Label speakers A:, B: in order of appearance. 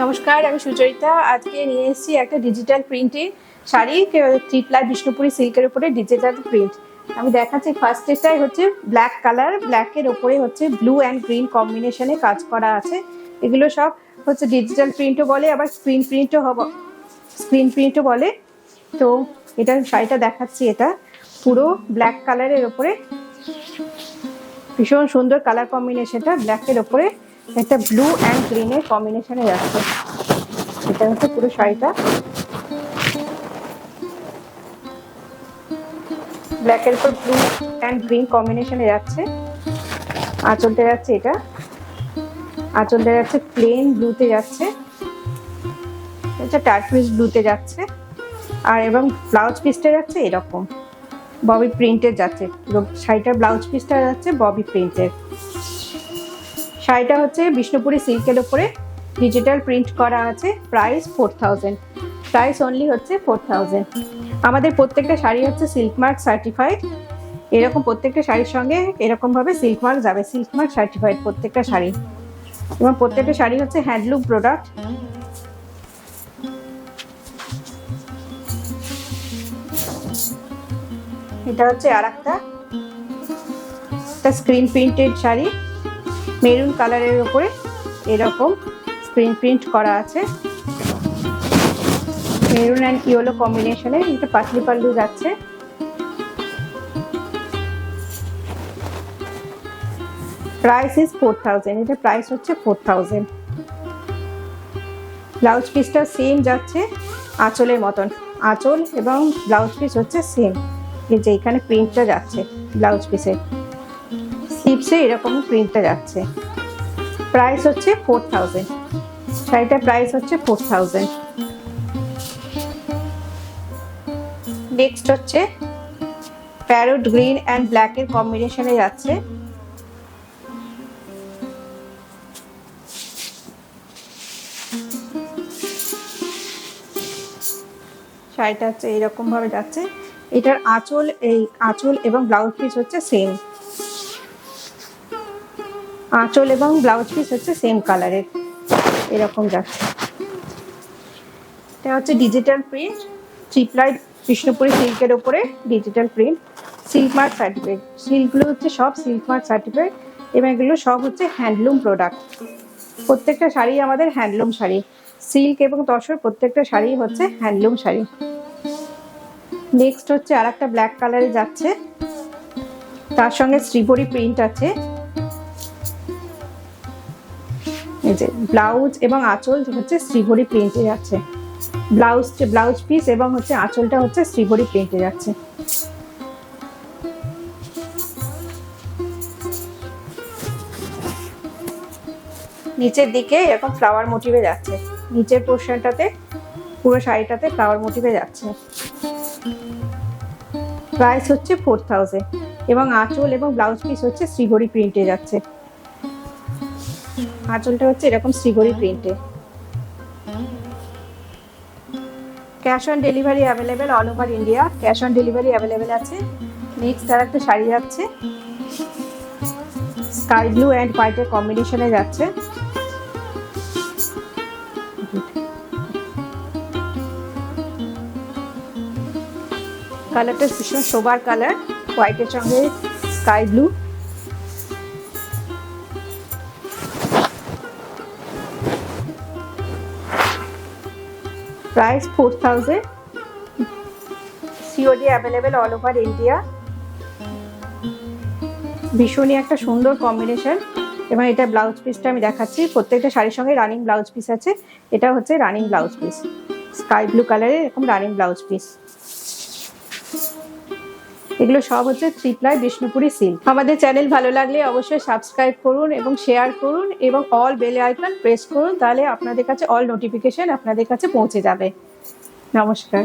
A: নমস্কার, আমি সুচরিতা। আজকে নিয়ে এসেছি একটা ডিজিটাল প্রিন্টের শাড়ি, ট্রিপলাই বিষ্ণুপুরি সিল্কের উপরে ডিজিটাল প্রিন্ট। আমি দেখাচ্ছি। ফার্স্ট এটাই হচ্ছে ব্ল্যাক কালার, ব্ল্যাকের ওপরে হচ্ছে ব্লু অ্যান্ড গ্রিন কম্বিনেশনে কাজ করা আছে। এগুলো সব হচ্ছে ডিজিটাল প্রিন্টও বলে, আবার স্ক্রিন প্রিন্টও বলে। তো এটা শাড়িটা দেখাচ্ছি। এটা পুরো ব্ল্যাক কালারের ওপরে ভীষণ সুন্দর কালার কম্বিনেশনটা, ব্ল্যাকের ওপরে একটা ব্লু অ্যান্ড গ্রিনের কম্বিনেশনে যাচ্ছে। এটা হচ্ছে পুরো শাড়িটা ব্ল্যাকের উপর ব্লু অ্যান্ড গ্রিন কম্বিনেশনে যাচ্ছে। আঁচলটা যাচ্ছে, আঁচলটা যাচ্ছে প্লেন ব্লুতে যাচ্ছে, এটা টার্কুইজ ব্লুতে যাচ্ছে। আর এবং ব্লাউজ পিসটা যাচ্ছে এরকম ববি প্রিন্টের যাচ্ছে। শাড়িটার ব্লাউজ পিসটা যাচ্ছে ববি প্রিন্টের। শাড়িটা হচ্ছে বিষ্ণুপুরি সিল্কের ওপরে ডিজিটাল প্রিন্ট করা আছে। প্রাইস 4000, প্রাইস অনলি হচ্ছে 4000। আমাদের প্রত্যেকটা শাড়ি হচ্ছে সিল্ক মার্ক সার্টিফাইড। এরকম প্রত্যেকটা শাড়ির সঙ্গে এরকমভাবে সিল্ক মার্ক যাবে, সিল্ক মার্ক সার্টিফাইড প্রত্যেকটা শাড়ি। এবং প্রত্যেকটা শাড়ি হচ্ছে হ্যান্ডলুম প্রোডাক্ট। এটা হচ্ছে আর একটা স্ক্রিন প্রিন্টেড শাড়ি, মেরুন কালারের উপরে এরকম স্ক্রিন প্রিন্ট করা আছে। মেরুন অ্যান্ড ইয়েলো কম্বিনেশনে এটা পাতলি পাল্লু যাচ্ছে। প্রাইস ইজ 4000, এটা প্রাইস হচ্ছে 4000। ব্লাউজ পিসটা সেম যাচ্ছে আঁচলের মতন, আঁচল এবং ব্লাউজ পিস হচ্ছে সেম। এই যে এখানে প্রিন্টটা যাচ্ছে ব্লাউজ পিসে, স্লিভসে এরকম প্রিন্টটা যাচ্ছে। প্রাইস হচ্ছে 4000, শাড়িটার প্রাইস হচ্ছে 4000। নেক্সট হচ্ছে প্যারট গ্রিন অ্যান্ড ব্ল্যাকের কম্বিনেশনে যাচ্ছে। শাড়িটা হচ্ছে এইরকম ভাবে যাচ্ছে। এটার আঁচল এবং ব্লাউজ পিস হচ্ছে সেম, আঁচল এবং ব্লাউজ পিস হচ্ছে সেম কালারের, এরকম যাচ্ছে। এটা হচ্ছে ডিজিটাল প্রিন্ট, ট্রিপলাই বিষ্ণুপুরি সিল্কের ওপরে digital print, silk mark certified. সিল্কগুলো হচ্ছে সব সিল্ক মার্ক সার্টিফাইড এবং এগুলো সব হচ্ছে হ্যান্ডলুম প্রোডাক্ট। প্রত্যেকটা শাড়ি আমাদের হ্যান্ডলুম শাড়ি, সিল্ক এবং তসর প্রত্যেকটা শাড়ি হচ্ছে হ্যান্ডলুম শাড়ি। নেক্সট হচ্ছে আর একটা ব্ল্যাক কালারে যাচ্ছে, তার সঙ্গে শ্রীবরী প্রিন্ট আছে। এই যে ব্লাউজ এবং আঁচল হচ্ছে শ্রীবরী প্রিন্টে যাচ্ছে। ব্লাউজ পিস এবং হচ্ছে আঁচলটা হচ্ছে শ্রীবরী প্রিন্টে যাচ্ছে। নিচের দিকে এরকম ফ্লাওয়ার মোটিভে যাচ্ছে, নিচের পোর্শনটাতে পুরো শাড়িটাতে ফ্লাওয়ার মোটিভে যাচ্ছে। প্রাইস হচ্ছে 4000 এবং আঁচল এবং ব্লাউজ পিস হচ্ছে শ্রীবরী প্রিন্টে যাচ্ছে। আঁচলটা হচ্ছে এরকম শ্রীবরী প্রিন্টে। Cash on delivery available all over India, cash on delivery available আছে। নেক্সট আর একটা শাড়ি যাচ্ছে, স্কাই ব্লু অ্যান্ড হোয়াইটের কম্বিনেশনে যাচ্ছে। কালারটা ভীষণ সোবার কালার, হোয়াইটের সঙ্গে sky blue. Price 4000, COD available all over India. ভীষণই একটা সুন্দর কম্বিনেশন। এবং এটা ব্লাউজ পিসটা আমি দেখাচ্ছি, প্রত্যেকটা শাড়ির সঙ্গে রানিং ব্লাউজ পিস আছে। এটা হচ্ছে running blouse piece, sky blue কালারের এরকম রানিং ব্লাউজ পিস। এগুলো সব হচ্ছে ট্রিপলাই বিষ্ণুপুরি সিল্ক। আমাদের চ্যানেল ভালো লাগলে অবশ্যই সাবস্ক্রাইব করুন এবং শেয়ার করুন এবং অল বেল আইকন প্রেস করুন, তাহলে আপনাদের কাছে অল নোটিফিকেশন আপনাদের কাছে পৌঁছে যাবে। নমস্কার।